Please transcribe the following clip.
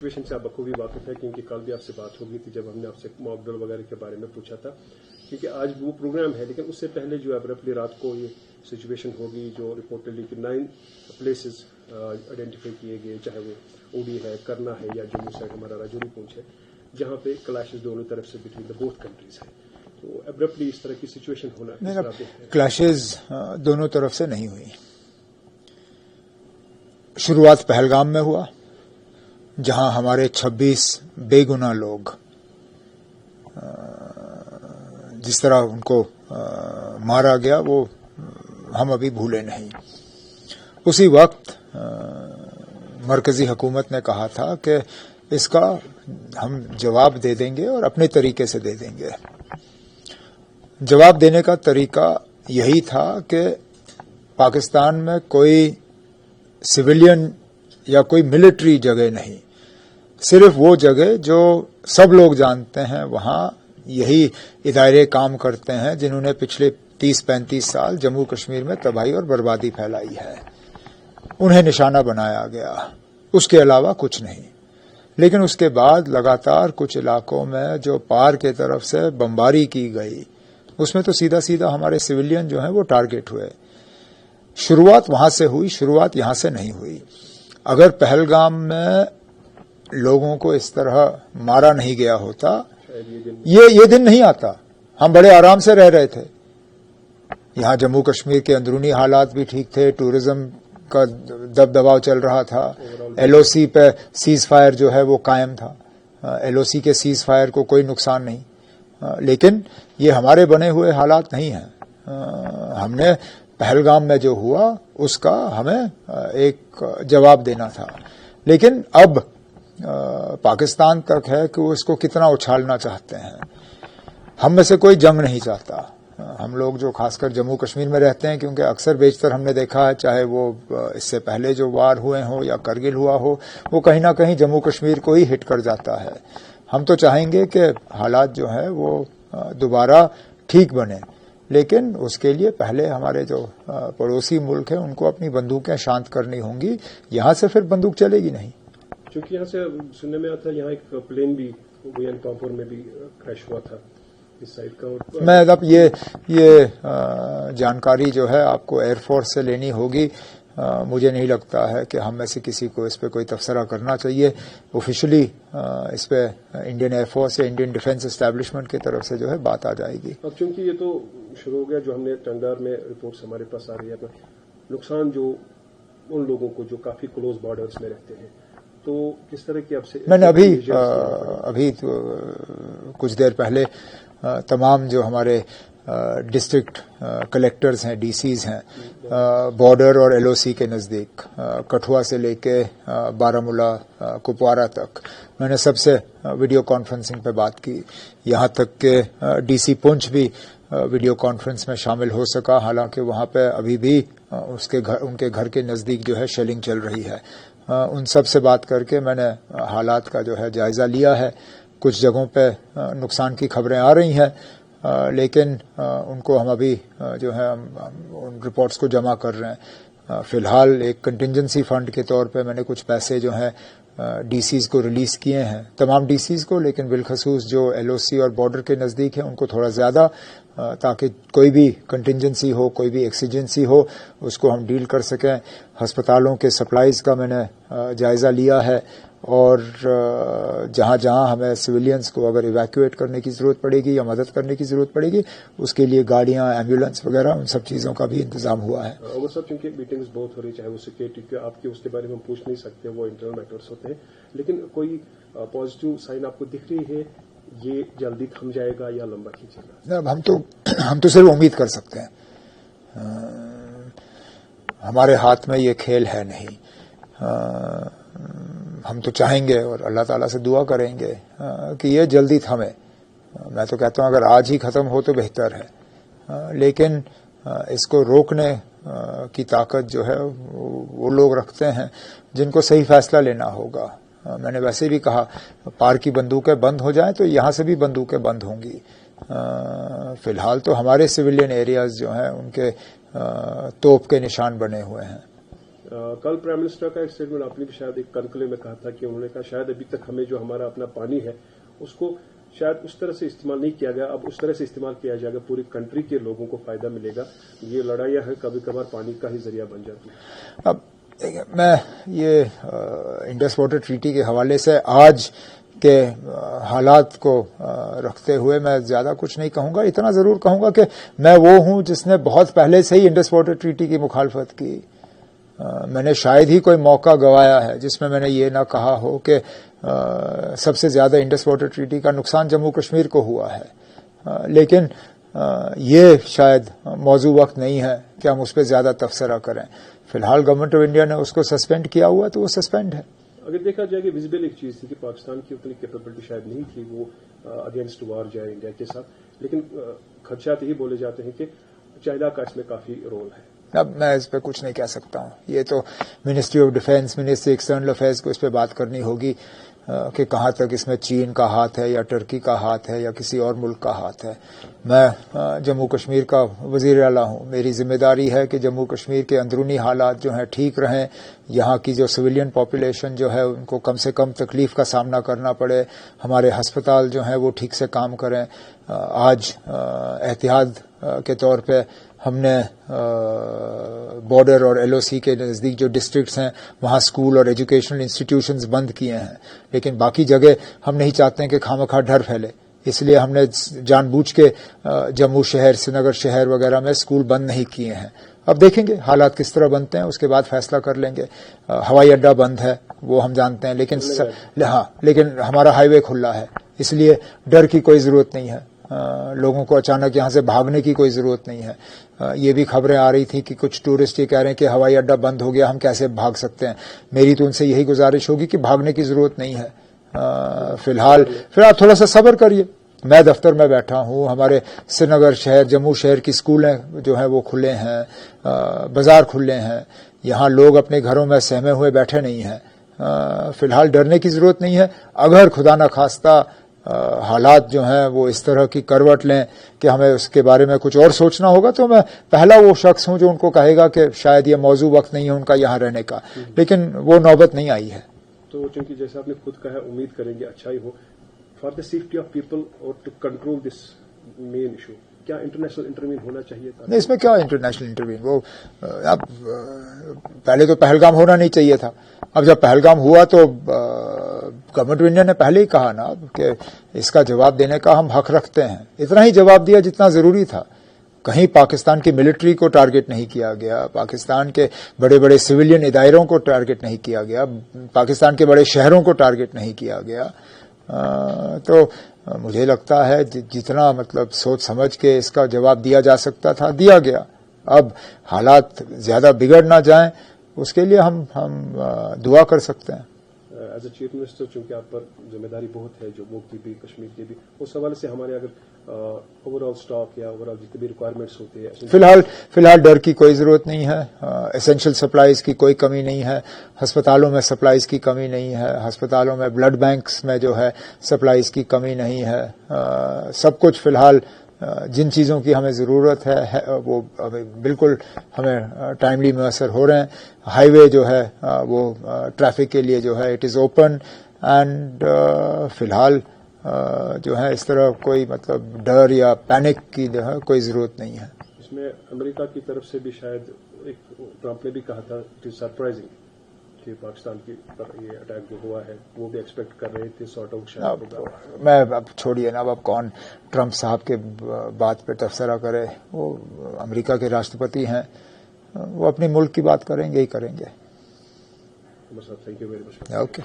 Situation से आप बखूबी वाकिफ है, क्योंकि कल भी आपसे बात हो गई थी जब हमने आपसे मॉक ड्रिल वगैरह के बारे में पूछा था, क्योंकि आज वो प्रोग्राम है, लेकिन उससे पहले जो अब्रप्टली रात को ये सिचुएशन होगी जो रिपोर्टेडली कि 9 प्लेसेस आइडेंटिफाई किए गए, चाहे वो ओडी है, करना है या जम्मू साइड हमारा राजौरी पूंछ है, जहां पे क्लैशेस दोनों तरफ से बिटवीन द बोथ कंट्रीज है। तो अब्रप्टली इस तरह की सिचुएशन होना, क्लैशेस दोनों तरफ से नहीं हुई। शुरुआत पहलगाम में हुआ, जहां हमारे 26 बेगुनाह लोग जिस तरह उनको मारा गया वो हम अभी भूले नहीं। उसी वक्त मरकजी हुकूमत ने कहा था कि इसका हम जवाब दे देंगे और अपने तरीके से दे देंगे। जवाब देने का तरीका यही था कि पाकिस्तान में कोई सिविलियन या कोई मिलिट्री जगह नहीं, सिर्फ वो जगह जो सब लोग जानते हैं, वहां यही इदारे काम करते हैं जिन्होंने पिछले 30-35 साल जम्मू कश्मीर में तबाही और बर्बादी फैलाई है, उन्हें निशाना बनाया गया। उसके अलावा कुछ नहीं। लेकिन उसके बाद लगातार कुछ इलाकों में जो पार के तरफ से बमबारी की गई, उसमें तो सीधा सीधा हमारे सिविलियन जो हैं वो टारगेट हुए। शुरुआत वहां से हुई, शुरुआत यहां से नहीं हुई। अगर पहलगाम में लोगों को इस तरह मारा नहीं गया होता, ये दिन नहीं आता। हम बड़े आराम से रह रहे थे। यहां जम्मू कश्मीर के अंदरूनी हालात भी ठीक थे, टूरिज्म का दबदबाव चल रहा था, एलओसी पे सीज फायर जो है वो कायम था, एलओसी के सीज फायर को कोई नुकसान नहीं। लेकिन ये हमारे बने हुए हालात नहीं हैं। हमने पहलगाम में जो हुआ उसका हमें एक जवाब देना था। लेकिन अब पाकिस्तान तक है कि वो इसको कितना उछालना चाहते हैं। हम में से कोई जंग नहीं चाहता। हम लोग जो खासकर जम्मू कश्मीर में रहते हैं, क्योंकि अक्सर बेशतर हमने देखा है, चाहे वो इससे पहले जो वार हुए हो या करगिल हुआ हो, वो कहीं ना कहीं जम्मू कश्मीर को ही हिट कर जाता है। हम तो चाहेंगे कि हालात जो है वो दोबारा ठीक बने, लेकिन उसके लिए पहले हमारे जो पड़ोसी मुल्क है उनको अपनी बंदूकें शांत करनी होंगी। यहां से फिर बंदूक चलेगी नहीं। क्योंकि यहाँ से सुनने में आता है यहाँ एक प्लेन भी कानपुर में भी क्रैश हुआ था इस साइड का। और मैं अब ये जानकारी जो है आपको एयरफोर्स से लेनी होगी। मुझे नहीं लगता है कि हम में से किसी को इस पे कोई तबसरा करना चाहिए। ऑफिशियली इस पे इंडियन एयरफोर्स या इंडियन डिफेंस एस्टैब्लिशमेंट की तरफ से जो है बात आ जाएगी। अब चूंकि ये तो शुरू हो गया, जो हमने टंगार में रिपोर्ट्स हमारे पास आ रही है, नुकसान जो उन लोगों को जो काफी क्लोज बॉर्डर्स में रहते हैं, तो किस तरह की आपसे मैंने अभी तो कुछ देर पहले तमाम जो हमारे डिस्ट्रिक्ट कलेक्टर्स हैं, डीसीज हैं, बॉर्डर और एलओसी के नज़दीक कठुआ से लेके बारामूला कुपवारा तक, मैंने सबसे वीडियो कॉन्फ्रेंसिंग पे बात की। यहाँ तक के डीसी पुंछ भी वीडियो कॉन्फ्रेंस में शामिल हो सका, हालांकि वहाँ पे अभी भी उनके घर के नज़दीक जो है शेलिंग चल रही है। उन सब से बात करके मैंने हालात का जो है जायजा लिया है। कुछ जगहों पे नुकसान की खबरें आ रही हैं, लेकिन उनको हम अभी जो है उन रिपोर्ट्स को जमा कर रहे हैं। फिलहाल एक कंटिंजेंसी फंड के तौर पे मैंने कुछ पैसे जो हैं डीसीज को रिलीज किए हैं, तमाम डीसीज को, लेकिन बिलखसूस जो एलओसी और बॉर्डर के नज़दीक है उनको थोड़ा ज़्यादा, ताकि कोई भी कंटिंजेंसी हो, कोई भी एक्सीजेंसी हो, उसको हम डील कर सकें। अस्पतालों के सप्लाईज का मैंने जायजा लिया है, और जहां जहां हमें सिविलियंस को अगर इवैक्यूएट करने की जरूरत पड़ेगी या मदद करने की जरूरत पड़ेगी, उसके लिए गाड़ियां, एम्बुलेंस वगैरह, उन सब चीजों का भी इंतजाम हुआ है। वो सब चूंकि मीटिंग्स बहुत हो रही, चाहे वो सिक्योरिटी के आपके उसके बारे में हम पूछ नहीं सकते, वो इंटरनल मैटर्स होते हैं, लेकिन कोई पॉजिटिव साइन आपको दिख रही है, ये जल्दी थम जाएगा या लंबा खींचेगा? अब हम तो सिर्फ उम्मीद कर सकते हैं। हमारे हाथ में ये खेल है नहीं। हम तो चाहेंगे और अल्लाह ताला से दुआ करेंगे कि ये जल्दी थमे। मैं तो कहता हूं अगर आज ही खत्म हो तो बेहतर है, लेकिन इसको रोकने की ताकत जो है वो लोग रखते हैं जिनको सही फैसला लेना होगा। मैंने वैसे भी कहा, पार की बंदूकें बंद हो जाएं तो यहां से भी बंदूकें बंद होंगी। फिलहाल तो हमारे सिविलियन एरियाज जो हैं उनके तोप के निशान बने हुए हैं। कल प्राइम मिनिस्टर का एक स्टेटमेंट आपने भी शायद एक कॉन्क्लेव में कहा था कि उन्होंने कहा शायद अभी तक हमें जो हमारा अपना पानी है उसको शायद उस तरह से इस्तेमाल नहीं किया गया, अब उस तरह से इस्तेमाल किया जाएगा, पूरी कंट्री के लोगों को फायदा मिलेगा। ये लड़ाइयां है कभी कभार पानी का ही जरिया बन जाती है। अब मैं ये इंडस वाटर ट्रीटी के हवाले से आज के हालात को रखते हुए मैं ज्यादा कुछ नहीं कहूंगा। इतना जरूर कहूंगा कि मैं वो हूं जिसने बहुत पहले से ही इंडस वाटर ट्रीटी की मुखालफत की। मैंने शायद ही कोई मौका गंवाया है जिसमें मैंने ये ना कहा हो कि सबसे ज्यादा इंडस वाटर ट्रीटी का नुकसान जम्मू कश्मीर को हुआ है, लेकिन ये शायद मौजू वक्त नहीं है कि हम उस पर ज्यादा तबसरा करें। फिलहाल गवर्नमेंट ऑफ इंडिया ने उसको सस्पेंड किया हुआ, तो वो सस्पेंड है। अगर देखा जाए कि विजिबल एक चीज थी कि पाकिस्तान की उतनी कैपेबिलिटी शायद नहीं थी वो अगेंस्ट वार जाए इंडिया के साथ, लेकिन खदशात यही बोले जाते हैं कि चाइना का इसमें काफी रोल है। अब मैं इस पर कुछ नहीं कह सकता हूं, ये तो ministry of defence, ministry external affairs को इस पर बात करनी होगी कि कहां तक इसमें चीन का हाथ है या टर्की का हाथ है या किसी और मुल्क का हाथ है। मैं जम्मू कश्मीर का वजीर आला हूं, मेरी जिम्मेदारी है कि जम्मू कश्मीर के अंदरूनी हालात जो हैं ठीक रहें, यहाँ की जो सिविलियन पॉपुलेशन जो है उनको कम से कम तकलीफ का सामना करना पड़े, हमारे हस्पताल जो हैं वो ठीक से काम करें। आज एहतियात के तौर पे हमने बॉर्डर और एलओसी के नजदीक जो डिस्ट्रिक्ट्स हैं वहां स्कूल और एजुकेशनल इंस्टीट्यूशंस बंद किए हैं, लेकिन बाकी जगह हम नहीं चाहते हैं कि खामखा डर फैले, इसलिए हमने जानबूझ के जम्मू शहर, श्रीनगर शहर वगैरह में स्कूल बंद नहीं किए हैं। अब देखेंगे हालात किस तरह बनते हैं, उसके बाद फैसला कर लेंगे। हवाई अड्डा बंद है वो हम जानते हैं, लेकिन हमारा हाईवे खुला है, इसलिए डर की कोई जरूरत नहीं है। लोगों को अचानक यहां से भागने की कोई जरूरत नहीं है। ये भी खबरें आ रही थी कि कुछ टूरिस्ट ये कह रहे हैं कि हवाई अड्डा बंद हो गया, हम कैसे भाग सकते हैं। मेरी तो उनसे यही गुजारिश होगी कि भागने की जरूरत नहीं है। फिलहाल थोड़ा सा सब्र करिए। मैं दफ्तर में बैठा हूं, हमारे श्रीनगर शहर, जम्मू शहर की स्कूलें जो हैं वो खुले हैं, बाजार खुले हैं, यहां लोग अपने घरों में सहमे हुए बैठे नहीं हैं। फिलहाल डरने की जरूरत नहीं है। अगर खुदा न खास्ता हालात जो हैं वो इस तरह की करवट लें कि हमें उसके बारे में कुछ और सोचना होगा, तो मैं पहला वो शख्स हूं जो उनको कहेगा कि शायद ये मौजू वक्त नहीं है उनका यहां रहने का, लेकिन वो नौबत नहीं आई है। तो चूंकि जैसे आपने खुद कहा, उम्मीद करेंगे अच्छा ही हो। For the safety of people और to control this main issue, क्या इंटरनेशनल इंटरवीन होना चाहिए था? नहीं, इसमें क्या इंटरनेशनल इंटरवीन, वो अब पहले तो पहलगाम होना नहीं चाहिए था। अब जब पहलगाम हुआ तो गवर्नमेंट ऑफ इंडिया ने पहले ही कहा ना कि इसका जवाब देने का हम हक रखते हैं। इतना ही जवाब दिया जितना जरूरी था। कहीं पाकिस्तान की मिलिट्री को टारगेट नहीं किया गया, पाकिस्तान के बड़े बड़े सिविलियन इदारों को टारगेट नहीं किया गया, पाकिस्तान के बड़े शहरों को टारगेट नहीं किया गया। तो मुझे लगता है जितना मतलब सोच समझ के इसका जवाब दिया जा सकता था दिया गया। अब हालात ज्यादा बिगड़ ना जाएं उसके लिए हम दुआ कर सकते हैं। एज ए चीफ मिनिस्टर चूंकि आप पर जिम्मेदारी बहुत है, जम्मू की भी कश्मीर की भी, उस हवाले से हमारे अगर ओवरऑल स्टॉक या ओवरऑल जितनी भी रिक्वायरमेंट्स होती है, फिलहाल डर की कोई जरूरत नहीं है। एसेंशियल सप्लाईज की कोई कमी नहीं है, अस्पतालों में सप्लाईज की कमी नहीं है, अस्पतालों में ब्लड बैंक्स में जो है सप्लाईज की कमी नहीं है। सब कुछ फिलहाल जिन चीजों की हमें जरूरत है वो बिल्कुल हमें टाइमली मुयसर हो रहे हैं। हाईवे जो है वो ट्रैफिक के लिए जो है इट इज ओपन एंड फिलहाल जो है इस तरह कोई मतलब डर या पैनिक की जो है कोई जरूरत नहीं है। इसमें अमेरिका की तरफ से भी शायद एक ट्रंप ने भी कहा था इट इज सरप्राइजिंग कि पाकिस्तान की पर ये अटैक जो हुआ है वो भी एक्सपेक्ट कर रहे थे, सॉर्ट आउट शायद होगा। मैं अब छोड़िए ना, अब कौन ट्रंप साहब के बात पे तबसरा करे। वो अमेरिका के राष्ट्रपति हैं, वो अपने मुल्क की बात करेंगे ही करेंगे। Thank you very much. Okay.